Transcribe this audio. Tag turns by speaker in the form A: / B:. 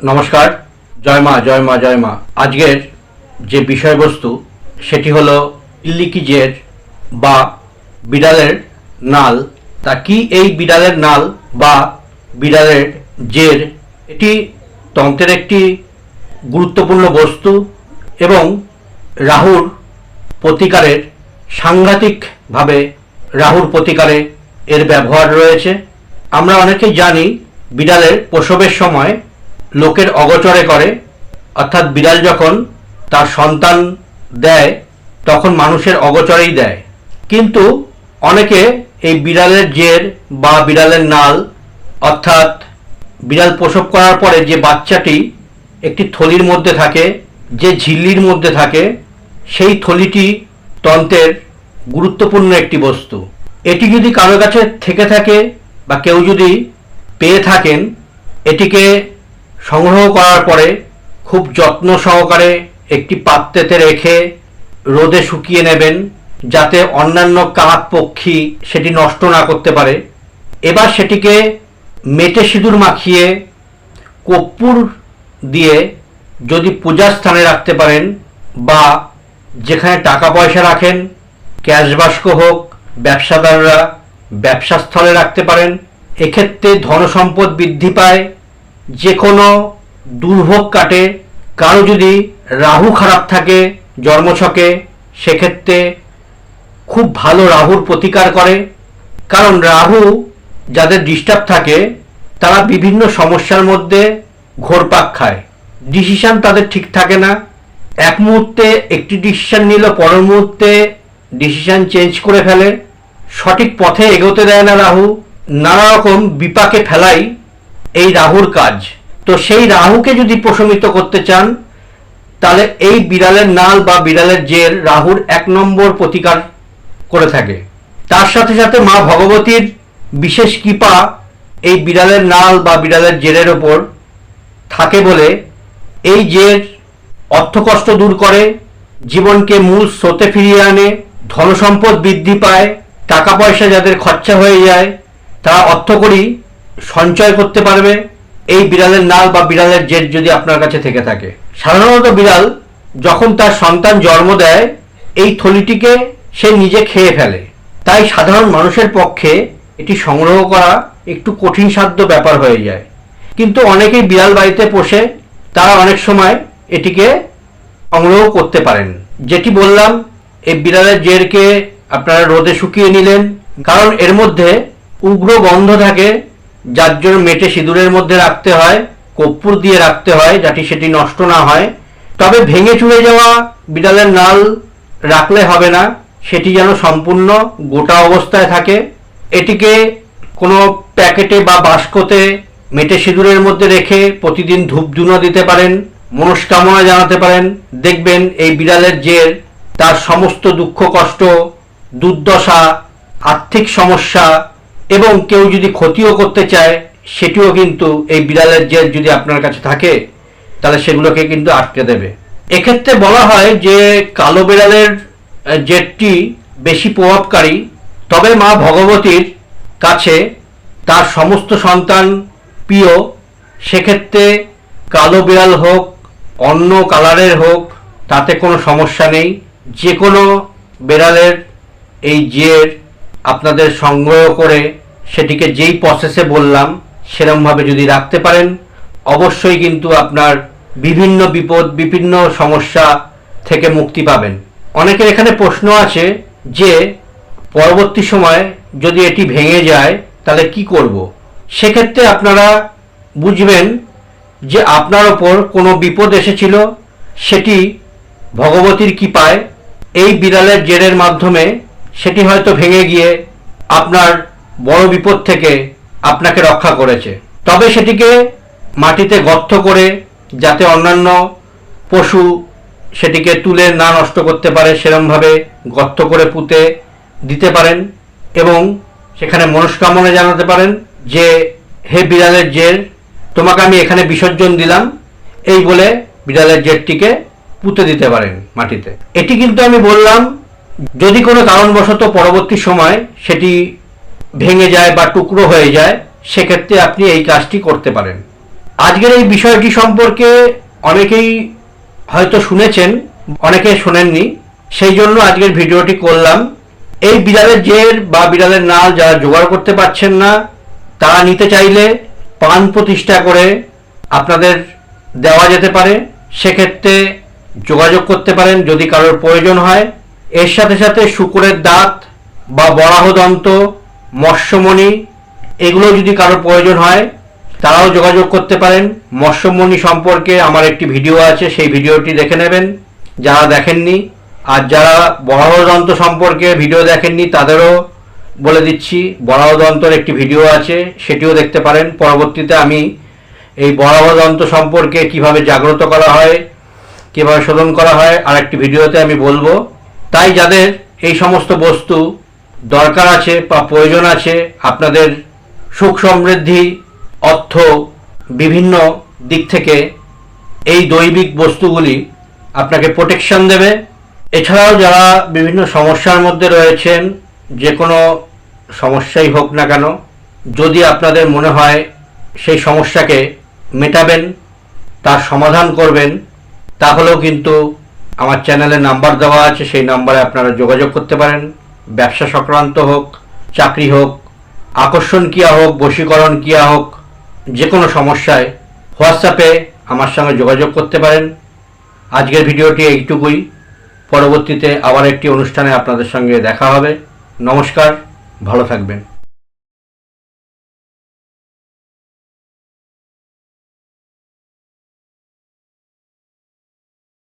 A: নমস্কার। জয় মা জয় মা জয় মা। আজকের যে বিষয়বস্তু সেটি হলো ইল্লিকি জের বা বিড়ালের নাল। তা কি এই বিড়ালের নাল বা বিড়ালের জের? এটি তন্ত্রের একটি গুরুত্বপূর্ণ বস্তু এবং রাহুর প্রতিকারের সাংঘাতিকভাবে রাহুর প্রতিকারে এর ব্যবহার রয়েছে। আমরা অনেকেই জানি বিড়ালের প্রসবের সময় লোকের অগোচরে করে, অর্থাৎ বিড়াল যখন তার সন্তান দেয় তখন মানুষের অগোচরেই দেয়। কিন্তু অনেকে এই বিড়ালের জের বা বিড়ালের নাল, অর্থাৎ বিড়াল প্রসব করার পরে যে বাচ্চাটি একটি থলির মধ্যে থাকে, যে ঝিল্লির মধ্যে থাকে, সেই থলিটি তন্ত্রের গুরুত্বপূর্ণ একটি বস্তু। এটি যদি কারো কাছে থেকে থাকে বা কেউ যদি পেয়ে থাকেন, এটিকে সংগ্রহ করার পরে খুব যত্ন সহকারে একটি পাত্রেতে রেখে রোদে শুকিয়ে নেবেন, যাতে অন্যান্য কাক পক্ষী সেটি নষ্ট না করতে পারে। এবার সেটিকে মেটে সিঁদুর মাখিয়ে কর্পূর দিয়ে যদি পূজার স্থানে রাখতে পারেন বা যেখানে টাকা পয়সা রাখেন, ক্যাশ বাস্ক হোক, ব্যবসাদাররা ব্যবসাস্থলে রাখতে পারেন। এক্ষেত্রে ধনসম্পদ বৃদ্ধি পায়, যে কোনো দুর্ভোগ কাটে। কারো যদি রাহু খারাপ থাকে জন্মছকে, সেক্ষেত্রে খুব ভালো রাহুর প্রতিকার করে। কারণ রাহু যাদের ডিস্টার্ব থাকে তারা বিভিন্ন সমস্যার মধ্যে ঘোরপাক খায়, ডিসিশন তাদের ঠিক থাকে না। এক মুহূর্তে একটি ডিসিশন নিল, পরের মুহূর্তে ডিসিশন চেঞ্জ করে ফেলে, সঠিক পথে এগোতে দেয় না রাহু। নানা রকম বিপাকে ফেলাই এই রাহুর কাজ। তো সেই রাহুকে যদি প্রশমিত করতে চান, তাহলে এই বিড়ালের নাল বা বিড়ালের জের রাহুর 1 নম্বর প্রতিকার করে থাকে। তার সাথে সাথে মা ভগবতীর বিশেষ কৃপা এই বিড়ালের নাল বা বিড়ালের জেরের ওপর থাকে বলে এই জের অর্থকষ্ট দূর করে, জীবনকে মূল স্রোতে ফিরিয়ে আনে, ধনসম্পদ বৃদ্ধি পায়, টাকা পয়সা যাদের খরচা হয়ে যায় তারা অর্থকড়ি সঞ্চয় করতে পারবে এই বিড়ালের নাল বা বিড়ালের জের যদি আপনার কাছে থেকে থাকে। সাধারণত বিড়াল যখন তার সন্তান জন্ম দেয় এই থলিটিকে সে নিজে খেয়ে ফেলে, তাই সাধারণ মানুষের পক্ষে এটি সংগ্রহ করা একটু কঠিন সাধ্য ব্যাপার হয়ে যায়। কিন্তু অনেকেই বিড়াল বাড়িতে পোষে, তারা অনেক সময় এটিকে সংগ্রহ করতে পারেন। যেটি বললাম, এই বিড়ালের জেরকে আপনারা রোদে শুকিয়ে নিলেন, কারণ এর মধ্যে উগ্র গন্ধ থাকে, যার জন্য মেটে সিঁদুরের মধ্যে রাখতে হয়, কর্পূর দিয়ে রাখতে হয় যাতে সেটি নষ্ট না হয়। তবে ভেঙে চুরে যাওয়া বিড়ালের নাল রাখলে হবে না, সেটি যেন সম্পূর্ণ গোটা অবস্থায় থাকে। এটিকে কোনো প্যাকেটে বা বাস্কতে মেটে সিঁদুরের মধ্যে রেখে প্রতিদিন ধূপধুনো দিতে পারেন, মনস্কামনা জানাতে পারেন। দেখবেন এই বিড়ালের জের তার সমস্ত দুঃখ কষ্ট, দুর্দশা, আর্থিক সমস্যা এবং কেউ যদি ক্ষতিও করতে চায় সেটিও কিন্তু এই বিড়ালের জের যদি আপনার কাছে থাকে তাহলে সেগুলোকে কিন্তু আটকে দেবে। এক্ষেত্রে বলা হয় যে কালো বিড়ালের জেরটি বেশি প্রভাবকারী, তবে মা ভগবতীর কাছে তার সমস্ত সন্তান প্রিয়। সেক্ষেত্রে কালো বিড়াল হোক, অন্য কালারের হোক, তাতে কোনো সমস্যা নেই। যে কোনো বিড়ালের এই জের আপনাদের সংগ্রহ করে সেটিকে যেই প্রসেসে বললাম সেরকমভাবে যদি রাখতে পারেন, অবশ্যই কিন্তু আপনার বিভিন্ন বিপদ, বিভিন্ন সমস্যা থেকে মুক্তি পাবেন। অনেকের এখানে প্রশ্ন আছে যে পরবর্তী সময় যদি এটি ভেঙে যায় তাহলে কি করব। সেক্ষেত্রে আপনারা বুঝবেন যে আপনার ওপর কোনো বিপদ এসেছিল, সেটি ভগবতীর কৃপায় এই বিড়ালের জেরের মাধ্যমে সেটি হয়তো ভেঙে গিয়ে আপনার বড় বিপদ থেকে আপনাকে রক্ষা করেছে। তবে সেটিকে মাটিতে গর্ত করে, যাতে অন্যান্য পশু সেটিকে তুলে না নষ্ট করতে পারে, সেরকমভাবে গর্ত করে পুঁতে দিতে পারেন এবং সেখানে মনস্কামনা জানাতে পারেন যে হে বিড়ালের জের, তোমাকে আমি এখানে বিসর্জন দিলাম, এই বলে বিড়ালের জেরটিকে পুঁতে দিতে পারেন মাটিতে। এটি কিন্তু আমি বললাম যদি কোনো কারণবশত পরবর্তী সময় সেটি ভেঙে যায় বা টুকরো হয়ে যায়, সেক্ষেত্রে আপনি এই কাজটি করতে পারেন। আজকের এই বিষয়টি সম্পর্কে অনেকেই হয়তো শুনেছেন, অনেকে শোনেননি, সেই জন্য আজকের ভিডিওটি করলাম। এই বিড়ালের জের বা বিড়ালের নাল যারা জোগাড় করতে পারছেন না, তারা নিতে চাইলে পান প্রতিষ্ঠা করে আপনাদের দেওয়া যেতে পারে। সেক্ষেত্রে যোগাযোগ করতে পারেন যদি কারোর প্রয়োজন হয়। এর সাথে সাথে শূকরের দাঁত বা বরাহদন্ত, মৎস্যমণি, এগুলো যদি কারোর প্রয়োজন হয় তারাও যোগাযোগ করতে পারেন। মৎস্যমণি সম্পর্কে আমার একটি ভিডিও আছে, সেই ভিডিওটি দেখে নেবেন যারা দেখেননি। আর যারা বরাহদন্ত সম্পর্কে ভিডিও দেখেননি তাদেরও বলে দিচ্ছি, বরাহদন্তর একটি ভিডিও আছে, সেটিও দেখতে পারেন। পরবর্তীতে আমি এই বরাহদন্ত সম্পর্কে কিভাবে জাগ্রত করা হয়, কীভাবে শোধন করা হয় আর একটি ভিডিওতে আমি বলবো। তাই যাদের এই সমস্ত বস্তু দরকার আছে বা প্রয়োজন আছে, আপনাদের সুখ সমৃদ্ধি, অর্থ, বিভিন্ন দিক থেকে এই দৈবিক বস্তুগুলি আপনাকে প্রোটেকশন দেবে। এছাড়াও যারা বিভিন্ন সমস্যার মধ্যে রয়েছেন, যে কোনো সমস্যাই হোক না কেন, যদি আপনাদের মনে হয় সেই সমস্যাকে মেটাবেন, তার সমাধান করবেন, তাহলেও কিন্তু আমার চ্যানেলে নাম্বার দেওয়া আছে, সেই নাম্বারে আপনারা যোগাযোগ করতে পারেন। ব্যবসা সংক্রান্ত হোক, চাকরি হোক, আকর্ষণ ক্রিয়া হোক, বশীকরণ ক্রিয়া হোক, যে কোনো সমস্যায় হোয়াটসঅ্যাপে আমার সঙ্গে যোগাযোগ করতে পারেন। আজকের ভিডিওটি এইটুকুই। পরবর্তীতে আবার একটি অনুষ্ঠানে আপনাদের সঙ্গে দেখা হবে। নমস্কার, ভালো থাকবেন।